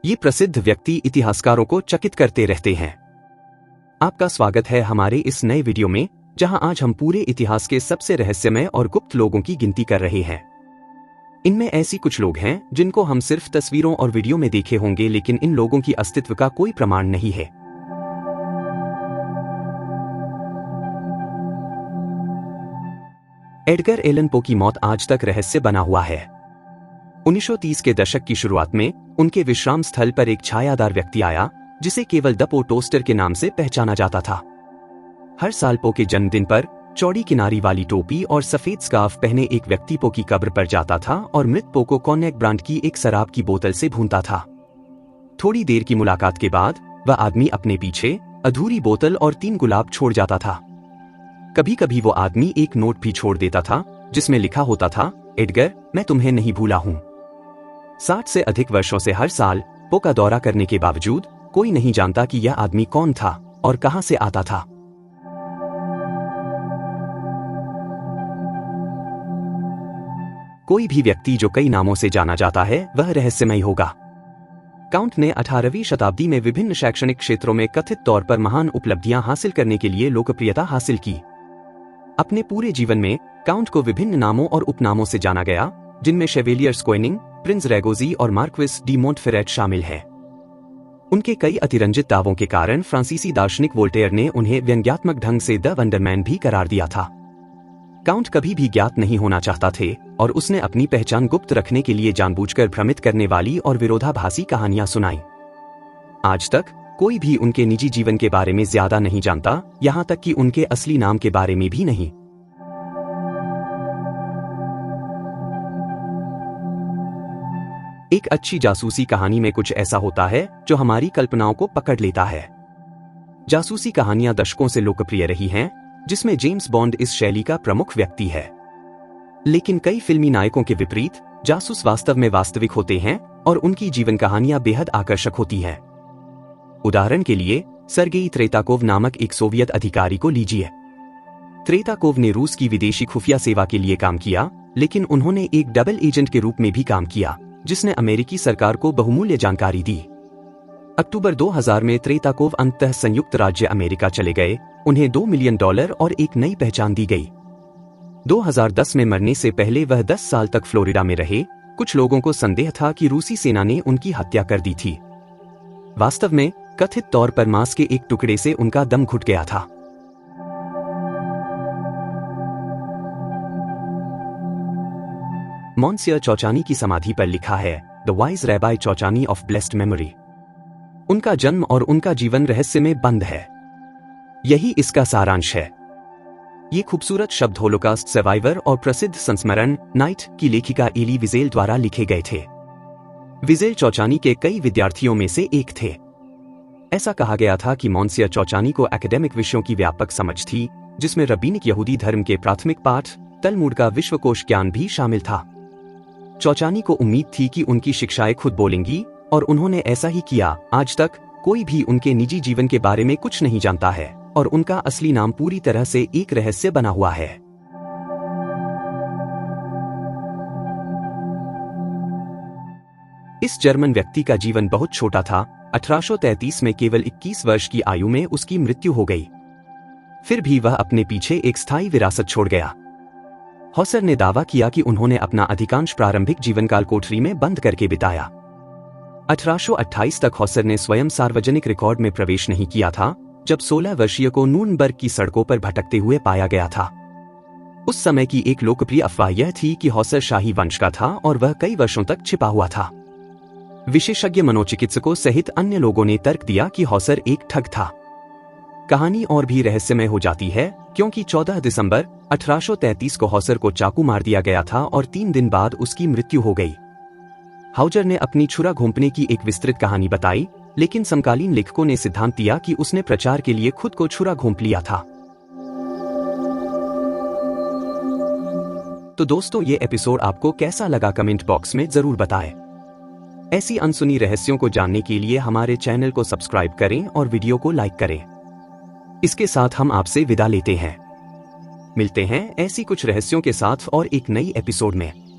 ये प्रसिद्ध व्यक्ति इतिहासकारों को चकित करते रहते हैं। आपका स्वागत है हमारे इस नए वीडियो में, जहां आज हम पूरे इतिहास के सबसे रहस्यमय और गुप्त लोगों की गिनती कर रहे हैं। इनमें ऐसी कुछ लोग हैं जिनको हम सिर्फ तस्वीरों और वीडियो में देखे होंगे, लेकिन इन लोगों की अस्तित्व का कोई प्रमाण नहीं है। एडगर एलन पो की मौत आज तक रहस्य बना हुआ है। 1930 के दशक की शुरुआत में उनके विश्राम स्थल पर एक छायादार व्यक्ति आया, जिसे केवल द पो टोस्टर के नाम से पहचाना जाता था। हर साल पो के जन्मदिन पर चौड़ी किनारी वाली टोपी और सफेद स्कार्फ पहने एक व्यक्ति पो की कब्र पर जाता था और मृत पो को कॉन्यैक ब्रांड की एक शराब की बोतल से भूनता था। थोड़ी देर की मुलाकात के बाद वह आदमी अपने पीछे अधूरी बोतल और 3 गुलाब छोड़ जाता था। कभी कभी वो आदमी एक नोट भी छोड़ देता था, जिसमें लिखा होता था, एडगर, मैं तुम्हें नहीं भूला हूं। 60 से अधिक वर्षों से हर साल पो का दौरा करने के बावजूद कोई नहीं जानता कि यह आदमी कौन था और कहां से आता था। कोई भी व्यक्ति जो कई नामों से जाना जाता है वह रहस्यमय होगा। काउंट ने 18वीं शताब्दी में विभिन्न शैक्षणिक क्षेत्रों में कथित तौर पर महान उपलब्धियां हासिल करने के लिए लोकप्रियता हासिल की। अपने पूरे जीवन में काउंट को विभिन्न नामों और उपनामों से जाना गया, जिनमें शेवेलियर स्क्वेनिंग, प्रिंस रेगोजी और मार्क्विस डी मोंटफेरेट शामिल है। उनके कई अतिरंजित दावों के कारण फ्रांसीसी दार्शनिक वोल्टेयर ने उन्हें व्यंग्यात्मक ढंग से द वंडरमैन भी करार दिया था। काउंट कभी भी ज्ञात नहीं होना चाहता थे और उसने अपनी पहचान गुप्त रखने के लिए जानबूझकर भ्रमित करने वाली और विरोधाभासी कहानियां सुनाई। आज तक कोई भी उनके निजी जीवन के बारे में ज्यादा नहीं जानता, यहां तक कि उनके असली नाम के बारे में भी नहीं। एक अच्छी जासूसी कहानी में कुछ ऐसा होता है जो हमारी कल्पनाओं को पकड़ लेता है। जासूसी कहानियां दशकों से लोकप्रिय रही हैं, जिसमें जेम्स बॉन्ड इस शैली का प्रमुख व्यक्ति है। लेकिन कई फिल्मी नायकों के विपरीत जासूस वास्तव में वास्तविक होते हैं और उनकी जीवन कहानियां बेहद आकर्षक होती हैं। उदाहरण के लिए सर्गेई त्रेताकोव नामक एक सोवियत अधिकारी को लीजिए। त्रेताकोव ने रूस की विदेशी खुफिया सेवा के लिए काम किया, लेकिन उन्होंने एक डबल एजेंट के रूप में भी काम किया, जिसने अमेरिकी सरकार को बहुमूल्य जानकारी दी। अक्टूबर 2000 में त्रेताकोव अंततः संयुक्त राज्य अमेरिका चले गए। उन्हें $2 मिलियन और एक नई पहचान दी गई। 2010 में मरने से पहले वह 10 साल तक फ्लोरिडा में रहे। कुछ लोगों को संदेह था कि रूसी सेना ने उनकी हत्या कर दी थी। वास्तव में कथित तौर पर मांस के एक टुकड़े से उनका दम घुट गया था। मॉन्सियर चौचानी की समाधि पर लिखा है, the wise rabbi Chouchani of blessed memory. उनका जन्म और उनका जीवन रहस्य में बंद है। यही इसका सारांश है। ये खूबसूरत शब्द होलोकास्ट सर्वाइवर और प्रसिद्ध संस्मरण नाइट की लेखिका एली विजेल द्वारा लिखे गए थे। विजेल चौचानी के कई विद्यार्थियों में से एक थे। ऐसा कहा गया था कि मॉन्सियर चौचानी को एकेडमिक विषयों की व्यापक समझ थी, जिसमें रब्बीनिक यहूदी धर्म के प्राथमिक पाठ, तलमुड का विश्वकोश ज्ञान भी शामिल था। चौचानी को उम्मीद थी कि उनकी शिक्षाएं खुद बोलेंगी, और उन्होंने ऐसा ही किया। आज तक कोई भी उनके निजी जीवन के बारे में कुछ नहीं जानता है और उनका असली नाम पूरी तरह से एक रहस्य बना हुआ है। इस जर्मन व्यक्ति का जीवन बहुत छोटा था। 1833 में केवल 21 वर्ष की आयु में उसकी मृत्यु हो गई। फिर भी वह अपने पीछे एक स्थायी विरासत छोड़ गया। हॉसर ने दावा किया कि उन्होंने अपना अधिकांश प्रारंभिक जीवनकाल कोठरी में बंद करके बिताया। 1828 तक हॉसर ने स्वयं सार्वजनिक रिकॉर्ड में प्रवेश नहीं किया था, जब 16 वर्षीय को नूर्नबर्ग की सड़कों पर भटकते हुए पाया गया था। उस समय की एक लोकप्रिय अफवाह यह थी कि हॉसर शाही वंश का था और वह कई वर्षों तक छिपा हुआ था। विशेषज्ञ मनोचिकित्सकों सहित अन्य लोगों ने तर्क दिया कि हॉसर एक ठग था। कहानी और भी रहस्यमय हो जाती है, क्योंकि 14 दिसंबर 1833 को हॉसर को चाकू मार दिया गया था और 3 दिन बाद उसकी मृत्यु हो गई। हाउजर ने अपनी छुरा घोंपने की एक विस्तृत कहानी बताई, लेकिन समकालीन लेखकों ने सिद्धांत दिया कि उसने प्रचार के लिए खुद को छुरा घोंप लिया था। तो दोस्तों, ये एपिसोड आपको कैसा लगा कमेंट बॉक्स में जरूर बताएं। ऐसी अनसुनी रहस्यों को जानने के लिए हमारे चैनल को सब्सक्राइब करें और वीडियो को लाइक करें। इसके साथ हम आपसे विदा लेते हैं। मिलते हैं ऐसी कुछ रहस्यों के साथ और एक नई एपिसोड में।